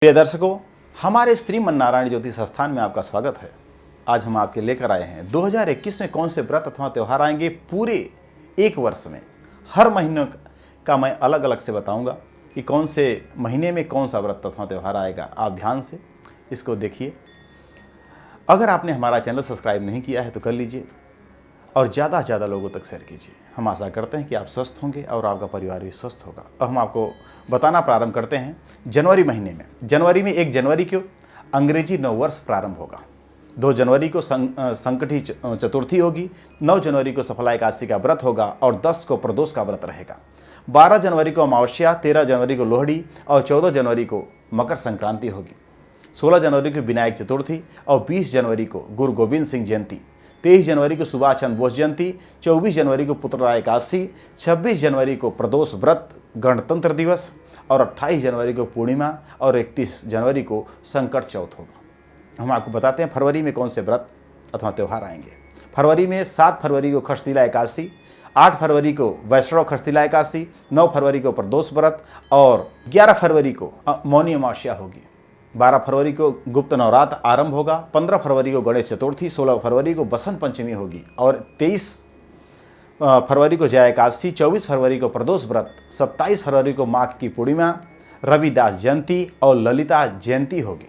प्रिय दर्शकों, हमारे श्रीमन नारायण ज्योतिष संस्थान में आपका स्वागत है। आज हम आपके लेकर आए हैं 2021 में कौन से व्रत अथवा त्यौहार आएंगे पूरे एक वर्ष में। हर महीने का मैं अलग अलग से बताऊंगा कि कौन से महीने में कौन सा व्रत अथवा त्यौहार आएगा। आप ध्यान से इसको देखिए। अगर आपने हमारा चैनल सब्सक्राइब नहीं किया है तो कर लीजिए और ज़्यादा से ज़्यादा लोगों तक शेयर कीजिए। हम आशा करते हैं कि आप स्वस्थ होंगे और आपका परिवार भी स्वस्थ होगा। अब हम आपको बताना प्रारंभ करते हैं जनवरी महीने में। जनवरी में 1 जनवरी को अंग्रेजी नववर्ष प्रारंभ होगा। 2 जनवरी को संकटी चतुर्थी होगी। 9 जनवरी को सफला एकादशी का व्रत होगा और 10 को प्रदोष का व्रत रहेगा। 12 जनवरी को अमावस्या, 13 जनवरी को लोहड़ी और 14 जनवरी को मकर संक्रांति होगी। 16 जनवरी को विनायक चतुर्थी और 20 जनवरी को गुरु गोविंद सिंह जयंती। 23 जनवरी को सुभाष चंद्र बोस जयंती। 24 जनवरी को पुत्रदा एकादशी। 26 जनवरी को प्रदोष व्रत गणतंत्र दिवस और 28 जनवरी को पूर्णिमा और 31 जनवरी को संकट चौथ होगा। हम आपको बताते हैं फरवरी में कौन से व्रत अथवा त्यौहार आएंगे। फरवरी में 7 फरवरी को खरतीला एकादशी, 8 फरवरी को वैष्णव खरतीला एकादशी, 9 फरवरी को प्रदोष व्रत और 11 फरवरी को मौनी अमावस्या होगी। 12 फरवरी को गुप्त नवरात्र आरंभ होगा। 15 फरवरी को गणेश चतुर्थी, 16 फरवरी को बसंत पंचमी होगी और 23 फरवरी को जया एकादशी, 24 फरवरी को प्रदोष व्रत, 27 फरवरी को माघ की पूर्णिमा, रविदास जयंती और ललिता जयंती होगी।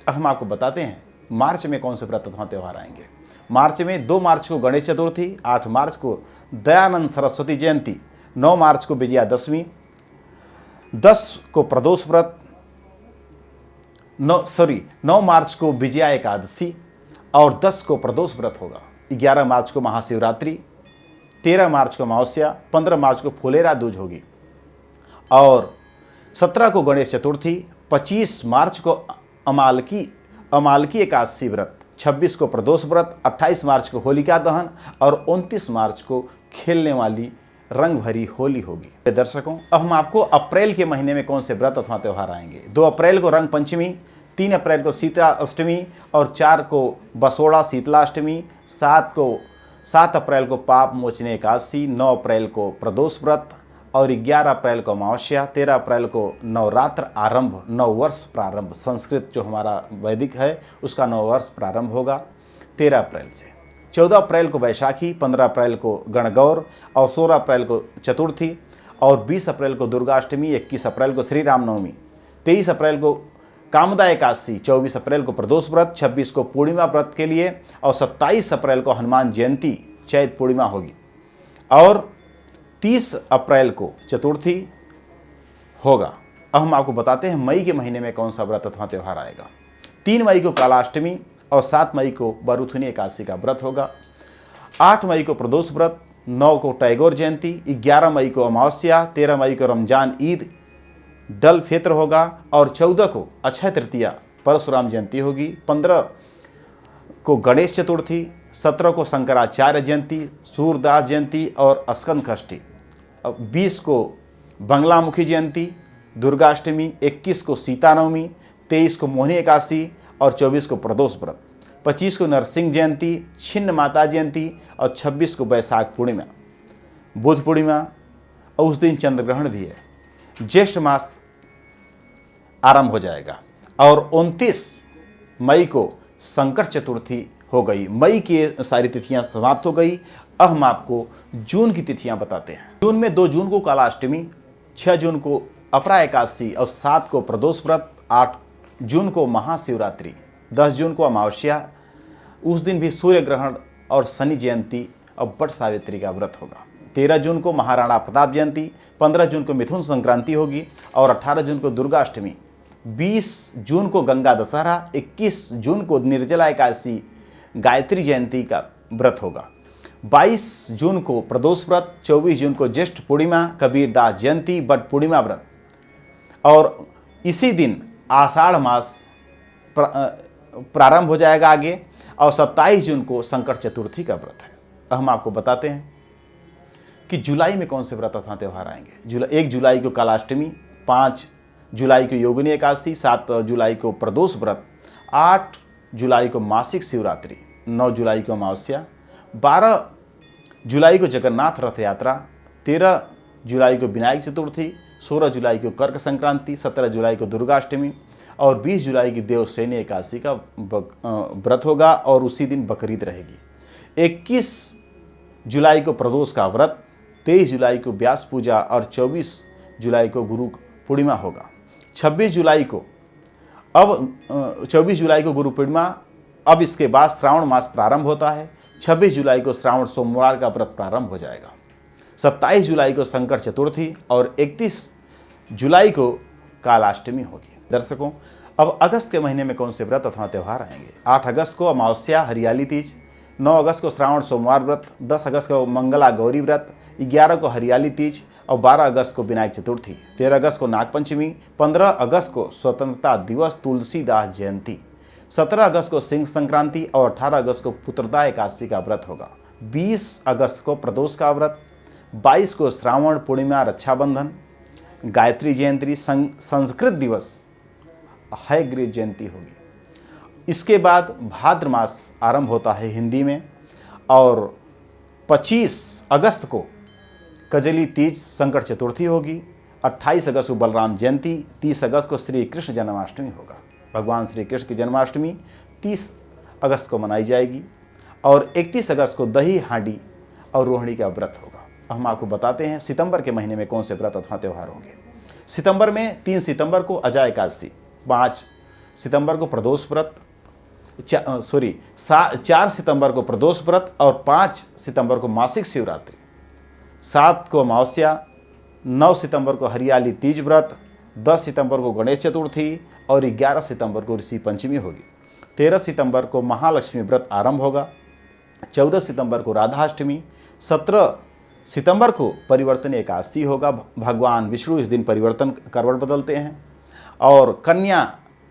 अब हम आपको बताते हैं मार्च में कौन से व्रत अथवा त्यौहार आएंगे। मार्च में 2 मार्च को गणेश चतुर्थी, 8 मार्च को दयानंद सरस्वती जयंती, 9 मार्च को विजयादशमी, 10 को प्रदोष व्रत, 9 मार्च को विजया एकादशी और 10 को प्रदोष व्रत होगा। 11 मार्च को महाशिवरात्रि, 13 मार्च को अमावस्या, 15 मार्च को फुलेरा दूज होगी और 17 को गणेश चतुर्थी, 25 मार्च को अमालकी एकादशी व्रत, 26 को प्रदोष व्रत, 28 मार्च को होलिका दहन और 29 मार्च को खेलने वाली रंग भरी होली होगी। दर्शकों, अब हम आपको अप्रैल के महीने में कौन से व्रत अथवा त्यौहार आएंगे। 2 अप्रैल को रंग पंचमी, 3 अप्रैल को सीता अष्टमी और 4 को बसोड़ा शीतला अष्टमी, 7 अप्रैल को पाप मोचने एकादशी, 9 अप्रैल को प्रदोष व्रत और 11 अप्रैल को अमावस्या, 13 अप्रैल को नवरात्र आरंभ, नववर्ष प्रारंभ। संस्कृत जो हमारा वैदिक है उसका नववर्ष प्रारंभ होगा 13 अप्रैल से। 14 अप्रैल को वैशाखी, 15 अप्रैल को गणगौर और 16 अप्रैल को चतुर्थी और 20 अप्रैल को दुर्गाष्टमी, 21 अप्रैल को श्री रामनवमी, 23 अप्रैल को कामदा एकादशी, 24 अप्रैल को प्रदोष व्रत, 26 को पूर्णिमा व्रत के लिए और 27 अप्रैल को हनुमान जयंती चैत पूर्णिमा होगी और 30 अप्रैल को चतुर्थी होगा। अब हम आपको बताते हैं मई के महीने में कौन सा व्रत अथवा त्यौहार आएगा। 3 मई को कालाष्टमी और 7 मई को बरुथुनी एकादशी का व्रत होगा। 8 मई को प्रदोष व्रत, 9 को टैगोर जयंती, 11 मई को अमावस्या, 13 मई को रमजान ईद डल फित्र होगा और 14 को अक्षय तृतीया परशुराम जयंती होगी। 15 को गणेश चतुर्थी, 17 को शंकराचार्य जयंती, सूरदास जयंती और स्कंद षष्ठी, 20 को बंगलामुखी जयंती, दुर्गाष्टमी, 21 को सीता नवमी, 23 को मोहिनी एकादशी और 24 को प्रदोष व्रत, 25 को नरसिंह जयंती, छिन्न माता जयंती और 26 को वैशाख पूर्णिमा, बुध पूर्णिमा और उस दिन चंद्र ग्रहण भी है। ज्येष्ठ मास आरंभ हो जाएगा और 29 मई को संकट चतुर्थी हो गई। मई की सारी तिथियां समाप्त हो गई। अब हम आपको जून की तिथियां बताते हैं। जून में 2 जून को कालाष्टमी, 6 जून को अपरा एकादशी और 7 को प्रदोष व्रत, 8 जून को महाशिवरात्रि, 10 जून को अमावस्या, उस दिन भी सूर्य ग्रहण और शनि जयंती और वट सावित्री का व्रत होगा। 13 जून को महाराणा प्रताप जयंती, 15 जून को मिथुन संक्रांति होगी और 18 जून को दुर्गाष्टमी, 20 जून को गंगा दशहरा, 21 जून को निर्जला एकादशी गायत्री जयंती का व्रत होगा। 22 जून को प्रदोष व्रत, 24 जून को ज्येष्ठ पूर्णिमा, कबीरदास जयंती, वट पूर्णिमा व्रत और इसी दिन आषाढ़ मास प्रारंभ हो जाएगा आगे और 27 जून को संकट चतुर्थी का व्रत है। अब हम आपको बताते हैं कि जुलाई में कौन से व्रत अथवा त्यौहार आएंगे। 1 जुलाई को कालाष्टमी, 5 जुलाई को योगिनी एकादशी, 7 जुलाई को प्रदोष व्रत, 8 जुलाई को मासिक शिवरात्रि, 9 जुलाई को अमावस्या, 12 जुलाई को जगन्नाथ रथ यात्रा, 13 जुलाई को विनायक चतुर्थी, 16 जुलाई को कर्क संक्रांति, 17 जुलाई को दुर्गाष्टमी और 20 जुलाई की देवशयनी एकादशी का व्रत होगा और उसी दिन बकरीद रहेगी। 21 जुलाई को प्रदोष का व्रत, 23 जुलाई को व्यास पूजा और 24 जुलाई को गुरु पूर्णिमा होगा। 26 जुलाई को गुरु पूर्णिमा। अब इसके बाद श्रावण मास प्रारंभ होता है। 26 जुलाई को श्रावण सोमवार का व्रत प्रारंभ हो जाएगा। 27 जुलाई को शंकर चतुर्थी और 31 जुलाई को कालाष्टमी होगी। दर्शकों, अब अगस्त के महीने में कौन से व्रत अथवा त्यौहार आएंगे? 8 अगस्त को अमावस्या हरियाली तीज, 9 अगस्त को श्रावण सोमवार व्रत, 10 अगस्त को मंगला गौरी व्रत, 11 को हरियाली तीज और 12 अगस्त को विनायक चतुर्थी, 13 अगस्त को नागपंचमी, 15 अगस्त को स्वतंत्रता दिवस तुलसीदास जयंती, 17 अगस्त को सिंह संक्रांति और 18 अगस्त को पुत्रदा एकादशी का व्रत होगा। 20 अगस्त को प्रदोष का व्रत, 22 को श्रावण पूर्णिमा रक्षाबंधन, गायत्री जयंती, संस्कृत दिवस, हयग्रीव जयंती होगी। इसके बाद भाद्र मास आरंभ होता है हिंदी में और 25 अगस्त को कजली तीज शंकर चतुर्थी होगी। 28 अगस्त को बलराम जयंती, 30 अगस्त को श्री कृष्ण जन्माष्टमी होगा। भगवान श्री कृष्ण की जन्माष्टमी 30 अगस्त को मनाई जाएगी और 31 अगस्त को दही हांडी और रोहिणी का व्रत होगा। हम आपको बताते हैं सितंबर के महीने में कौन से व्रत अथवा त्यौहार होंगे। सितंबर में 3 सितंबर को अजा एकादशी, 5 सितंबर को प्रदोष व्रत, 4 सितंबर को प्रदोष व्रत और 5 सितंबर को मासिक शिवरात्रि, 7 को अमावस्या, 9 सितंबर को हरियाली तीज व्रत, 10 सितंबर को गणेश चतुर्थी और 11 सितंबर को ऋषि पंचमी होगी। 13 सितंबर को महालक्ष्मी व्रत आरंभ होगा। 14 सितंबर को राधाष्टमी, 17 सितंबर को परिवर्तन एकादशी होगा। भगवान विष्णु इस दिन परिवर्तन करवट बदलते हैं और कन्या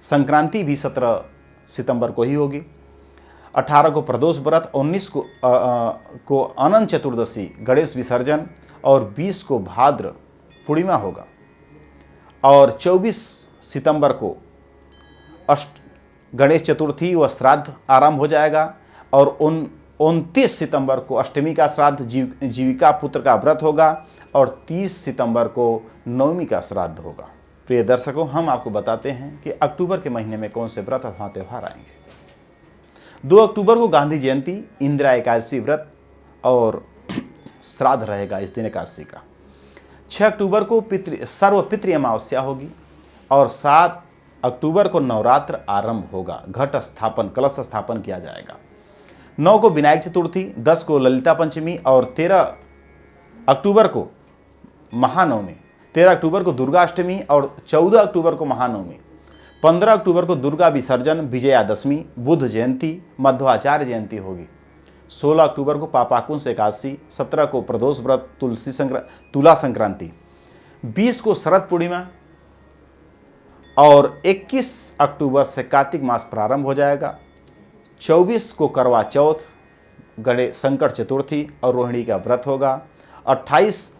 संक्रांति भी 17 सितंबर को ही होगी। 18 को प्रदोष व्रत, 19 को अनंत चतुर्दशी गणेश विसर्जन और 20 को भाद्र पूर्णिमा होगा और 24 सितंबर को गणेश चतुर्थी व श्राद्ध आरंभ हो जाएगा और 29 सितंबर को अष्टमी का श्राद्ध जीविका पुत्र का व्रत होगा और 30 सितंबर को नवमी का श्राद्ध होगा। प्रिय दर्शकों, हम आपको बताते हैं कि अक्टूबर के महीने में कौन से व्रत अथवा त्यौहार आएंगे। 2 अक्टूबर को गांधी जयंती, इंदिरा एकादशी व्रत और श्राद्ध रहेगा इस दिन एकादशी का। 6 अक्टूबर को सर्वपितृ अमावस्या होगी और 7 अक्टूबर को नवरात्र आरंभ होगा। घट स्थापन, कलश स्थापन किया जाएगा। 9 को विनायक चतुर्थी, 10 को ललिता पंचमी और 13 अक्टूबर को महानवमी, 13 अक्टूबर को दुर्गाष्टमी और 14 अक्टूबर को महानवमी, 15 अक्टूबर को दुर्गा विसर्जन, विजयादशमी, बुद्ध जयंती, मध्वाचार्य जयंती होगी। 16 अक्टूबर को पापाकुंस एकादशी, 17 को प्रदोष व्रत, तुला संक्रांति, 20 को शरद पूर्णिमा और 21 अक्टूबर से कार्तिक मास प्रारंभ हो जाएगा। 24 को करवा चौथ, गणेश शंकर चतुर्थी और रोहिणी का व्रत होगा। 28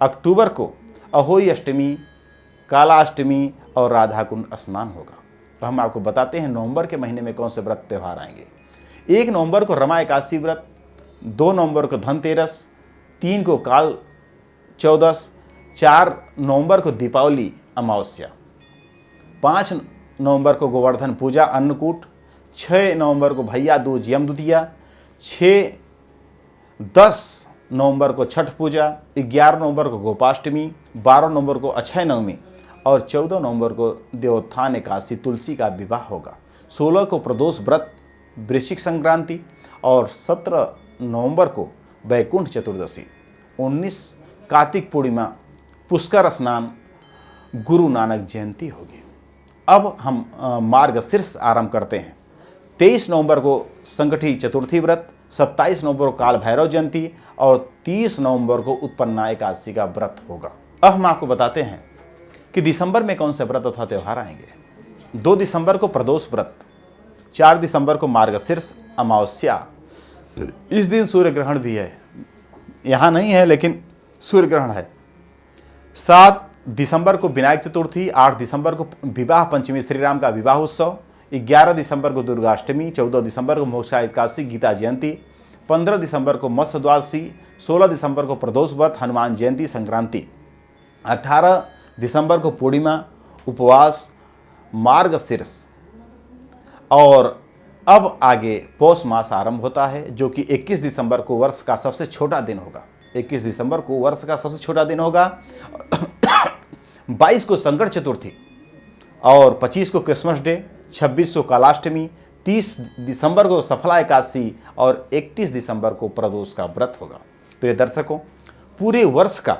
अक्टूबर को अहोई अष्टमी, कालाष्टमी और राधा कुंड स्नान होगा। तो हम आपको बताते हैं नवंबर के महीने में कौन से व्रत त्यौहार आएंगे। 1 नवंबर को रमा एकादशी व्रत, 2 नवंबर को धनतेरस, 3 को काल चौदस, 4 नवंबर को दीपावली अमावस्या, 5 नवंबर को गोवर्धन पूजा अन्नकूट, 6 नवंबर को भैया दूज यम द्वितीया, 10 नवंबर को छठ पूजा, 11 नवंबर को गोपाष्टमी, 12 नवंबर को अक्षय नवमी और 14 नवंबर को देवोत्थान एकादशी तुलसी का विवाह होगा। 16 को प्रदोष व्रत, वृश्चिक संक्रांति और 17 नवंबर को वैकुंठ चतुर्दशी, 19 कार्तिक पूर्णिमा, पुष्कर स्नान, गुरु नानक जयंती होगी। अब हम मार्गशीर्ष आरंभ करते हैं। 23 नवंबर को संकठी चतुर्थी व्रत, 27 नवंबर को काल भैरव जयंती और 30 नवंबर को उत्पन्ना एकादशी का व्रत होगा। अब हम आपको बताते हैं कि दिसंबर में कौन से व्रत अथवा त्यौहार आएंगे। 2 दिसंबर को प्रदोष व्रत, 4 दिसंबर को मार्गशीर्ष अमावस्या, इस दिन सूर्य ग्रहण भी है, यहाँ नहीं है लेकिन सूर्य ग्रहण है। 7 दिसंबर को विनायक चतुर्थी, 8 दिसंबर को विवाह पंचमी श्री राम का विवाह उत्सव, 11 दिसंबर को दुर्गाष्टमी, 14 दिसंबर को मोक्षा एकादशी गीता जयंती, 15 दिसंबर को मत्स्य द्वादशी, 16 दिसंबर को प्रदोष व्रत हनुमान जयंती संक्रांति, 18 दिसंबर को पूर्णिमा उपवास मार्गशीर्ष और अब आगे पौष मास आरंभ होता है, जो कि 21 दिसंबर को वर्ष का सबसे छोटा दिन होगा। 21 दिसंबर को वर्ष का सबसे छोटा दिन होगा। 22 को संकट चतुर्थी और 25 को क्रिसमस डे, 26 को कालाष्टमी, 30 दिसंबर को सफला एकादशी और 31 दिसंबर को प्रदोष का व्रत होगा। प्रिय दर्शकों, पूरे वर्ष का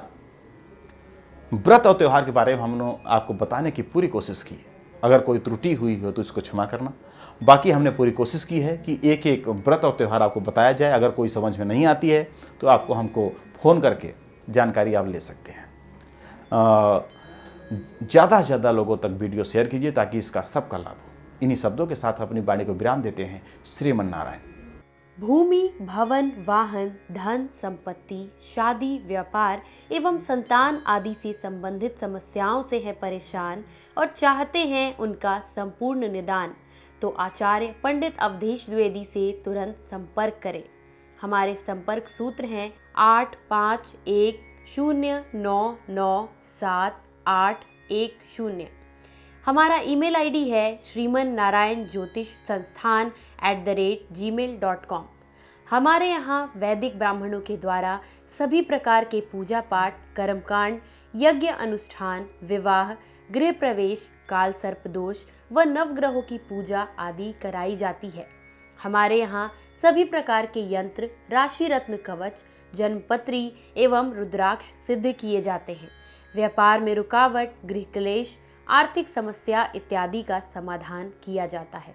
व्रत और त्यौहार के बारे में हमने आपको बताने की पूरी कोशिश की है। अगर कोई त्रुटि हुई हो तो इसको क्षमा करना। बाकी हमने पूरी कोशिश की है कि एक एक व्रत और त्यौहार आपको बताया जाए। अगर कोई समझ में नहीं आती है तो आपको हमको फ़ोन करके जानकारी आप ले सकते हैं। ज़्यादा से ज़्यादा लोगों तक वीडियो शेयर कीजिए ताकि इसका सबका लाभ हो। इन्हीं शब्दों के साथ अपनी वाणी को विराम देते हैं। श्रीमन नारायण। भूमि, भवन, वाहन, धन, संपत्ति, शादी, व्यापार एवं संतान आदि से संबंधित समस्याओं से है परेशान और चाहते हैं उनका संपूर्ण निदान, तो आचार्य पंडित अवधेश द्विवेदी से तुरंत संपर्क करें। हमारे संपर्क सूत्र हैं 8510997810। हमारा ईमेल आईडी है shrimannarayanjyotishsansthan@gmail.com। हमारे यहाँ वैदिक ब्राह्मणों के द्वारा सभी प्रकार के पूजा पाठ, कर्मकांड, यज्ञ अनुष्ठान, विवाह, गृह प्रवेश, काल सर्प दोष व नवग्रहों की पूजा आदि कराई जाती है। हमारे यहाँ सभी प्रकार के यंत्र, राशि रत्न कवच, जन्मपत्री एवं रुद्राक्ष सिद्ध किए जाते हैं। व्यापार में रुकावट, गृह क्लेश, आर्थिक समस्या इत्यादि का समाधान किया जाता है।